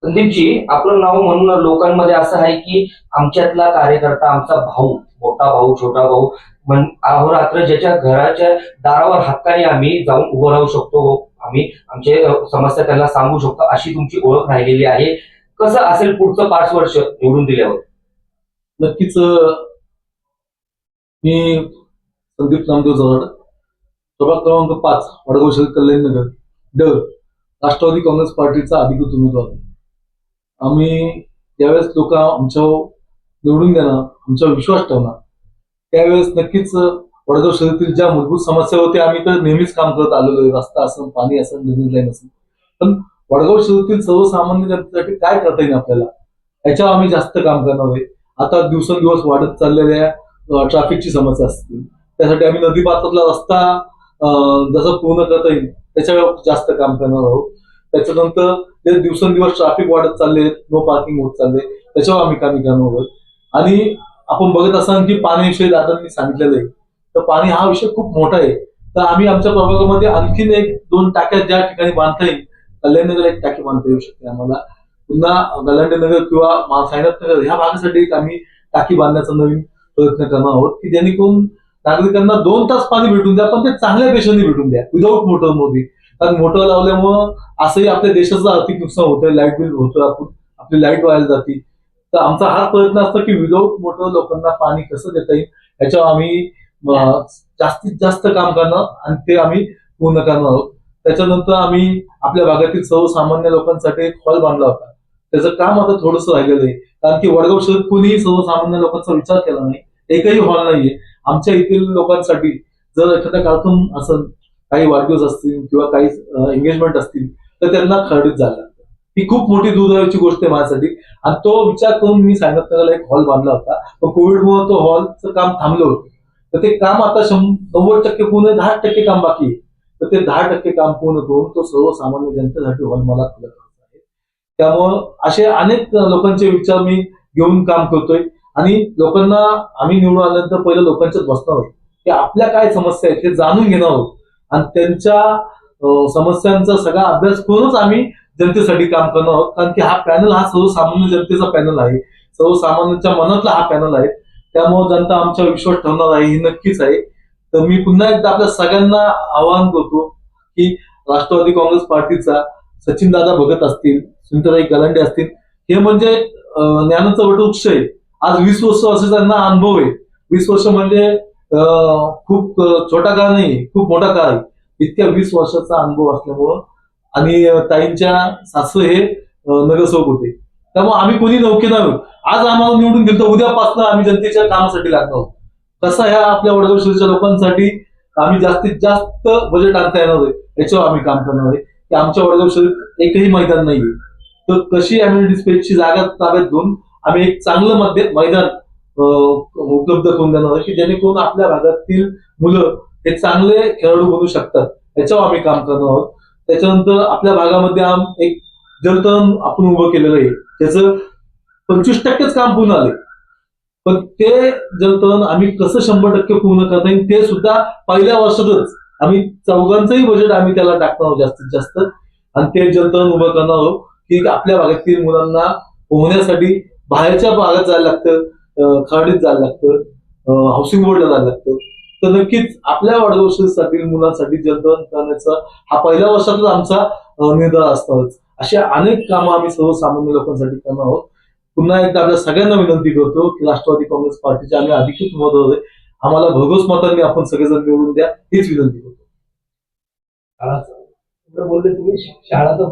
संदीपजी, आपलं नाव म्हणून लोकांमध्ये असं आहे की आमच्यातला कार्यकर्ता, आमचा भाऊ, मोठा भाऊ, छोटा भाऊ, अहोरात्र ज्याच्या घराच्या दारावर हक्काने आम्ही जाऊन उभं राहू शकतो, आम्ही आमचे समस्या त्यांना सांगू शकतो, अशी तुमची ओळख राहिलेली आहे. कसं असेल पुढचं 5 वर्ष निवडून दिल्यावर? नक्कीच मी संदीप नामदेव जवळ प्रभाग क्रमांक 5 वडगाव शहर कल्याणनगर ड राष्ट्रवादी काँग्रेस पार्टीचा अधिकृत उमेदवार. आम्ही ज्यावेळेस लोक आमच्यावर निवडून देणार, आमच्यावर विश्वास ठेवणार, त्यावेळेस नक्कीच वडगाव शहरातील ज्या मूलभूत समस्या होत्या आम्ही तर नेहमीच काम करत आलेलो आहे. रस्ता असेल, पाणी असेल, ड्रेनेज लाईन असेल, पण वडगाव शहरातील सर्वसामान्य जनतेसाठी काय करता येईल आपल्याला, याच्यावर आम्ही जास्त काम करणार आहे. आता दिवसेंदिवस वाढत चाललेल्या ट्रॅफिकची समस्या असतील, त्यासाठी आम्ही नदी पात्रातला रस्ता जसं पूर्ण करता येईल त्याच्यावर जास्त काम करणार आहोत. त्याच्यानंतर जे दिवसेंदिवस ट्रॅफिक वाढत चालले, नो पार्किंग होत चालले, त्याच्यावर आम्ही काम करणार आहोत. आणि आपण बघत असाल की पाण्याविषयी दादांनी सांगितलेलं आहे, तर पाणी हा विषय खूप मोठा आहे. तर आम्ही आमच्या प्रभागामध्ये आणखीन 1-2 टाक्या ज्या ठिकाणी बांधता येईल, कल्याणनगर एक टाकी बांधता येऊ शकते आम्हाला, पुन्हा गलांडेनगर किंवा साईनाथनगर ह्या भागासाठी आम्ही टाकी बांधण्याचा नवीन प्रयत्न करणार आहोत, की जेणेकरून नागरिकांना 2 तास पाणी भेटून द्या, पण ते चांगल्या पेशाने भेटून द्या, विदाऊट मोटर मध्ये. कारण मोटर लावल्यामुळं असंही आपल्या देशाचं आर्थिक नुकसान होतं, लाईट बिल होतं, आपली लाईट वाया जाते. तर आमचा हाच प्रयत्न असतो की विदाऊट मोटर लोकांना पाणी कसं देता येईल याच्यावर आम्ही जास्तीत जास्त काम करणार आणि ते आम्ही पूर्ण करणार आहोत. त्याच्यानंतर आम्ही आपल्या भागातील सर्वसामान्य लोकांसाठी एक हॉल बांधला होता, त्याचं काम आता थोडंसं राहिलेलं आहे. कारण की वडगाव शहरात कोणीही सर्वसामान्य लोकांचा विचार केला नाही, एकही हॉल नाहीये आमच्या येथील लोकांसाठी. जर एखादा कार्यक्रम असेल, काही वाढदिवस असतील किंवा काही एंगेजमेंट असतील, तर त्यांना खरडीत जायला लागतं. ही खूप मोठी दुर्दैवाची गोष्ट आहे माझ्यासाठी. आणि तो विचार करून मी साईनाथनगरला एक हॉल बांधला होता, पण कोविडमुळे तो हॉलचं काम थांबलं होतं. तर ते काम आता 90% पूर्ण, 10% काम बाकी आहे. तर ते 10% काम पूर्ण करून तो सर्वसामान्य जनतेसाठी हॉल मला खुला करायचा आहे. त्यामुळं असे अनेक लोकांचे विचार मी घेऊन काम करतोय. आणि लोकांना आम्ही निवडून आल्यानंतर पहिलं लोकांच्याच बसणार आहोत, की आपल्या काय समस्या आहेत हे जाणून घेणार आहोत आणि त्यांच्या समस्यांचा सगळा अभ्यास करूनच आम्ही जनतेसाठी काम करणार आहोत. कारण की हा पॅनल हा सर्वसामान्य जनतेचा पॅनल आहे, सर्वसामान्यांच्या मनातला हा पॅनल आहे. त्यामुळे जनता आमच्यावर विश्वास ठेवणार आहे ही नक्कीच आहे. तर मी पुन्हा एकदा आपल्या सगळ्यांना आवाहन करतो की राष्ट्रवादी काँग्रेस पार्टीचा सचिन दादा भगत असतील, सुनीताताई गलांडे असतील, हे म्हणजे ज्ञानाचा वटवृक्ष आहे. आज 20 वर्ष असे त्यांना अनुभव आहे. 20 वर्ष म्हणजे खूप छोटा काळ नाही, खूप मोठा काळ आहे. इतक्या 20 वर्षाचा अनुभव असल्यामुळं, आणि ताईंच्या सासू हे नगरसेवक होते, त्यामुळे आम्ही कोणी नौके नाही. आज आम्हाला निवडून दिलं तर उद्यापासून आम्ही जनतेच्या कामासाठी लागणार आहोत. कसं ह्या आपल्या वडगाव शहराच्या लोकांसाठी आम्ही जास्तीत जास्त बजेट आणता येणार आहे, याच्यावर आम्ही काम करणार आहे. की आमच्या वडगाव शहरात एकही मैदान नाहीये, तर कशी अम्युनिटी स्पेसची जागा ताब्यात घेऊन आम्ही एक चांगलं मैदान उपलब्ध करून देणार आहे, की जेणेकरून आपल्या भागातील मुलं हे चांगले खेळाडू बनू शकतात, याच्यावर आम्ही काम करणार आहोत. त्याच्यानंतर आपल्या भागामध्ये एक जलतरण आपण उभं केलेलं आहे, त्याचं 25%च काम पूर्ण आले. पण ते जलतरण आम्ही कसं 100% पूर्ण करता येईल ते सुद्धा पहिल्या वर्षातच आम्ही चौघांचंही बजेट आम्ही त्याला टाकणार आहोत जास्तीत जास्त. आणि ते जलतरण उभं करणार आहोत की आपल्या भागातील मुलांना पोहण्यासाठी बाहेरच्या भागात जायला लागतं, खराडीत जायला लागतं, हाऊसिंग बोर्डला जायला लागतं. तर नक्कीच आपल्या वडगाव शहरातील मुलांसाठी जलतरण करण्याचा हा पहिल्या वर्षातच आमचा निर्धार असणारच. अशी अनेक कामं आम्ही सर्वसामान्य लोकांसाठी करणार आहोत. पुन्हा एकदा आपल्या सगळ्यांना विनंती करतो की राष्ट्रवादी काँग्रेस पार्टीचे आम्ही अधिकृत उमेदवार आहे, आम्हाला भरघोस मतांनी आपण सगळेजण निवडून द्या हीच विनंती करतो. बोलले तुम्ही शाळाचं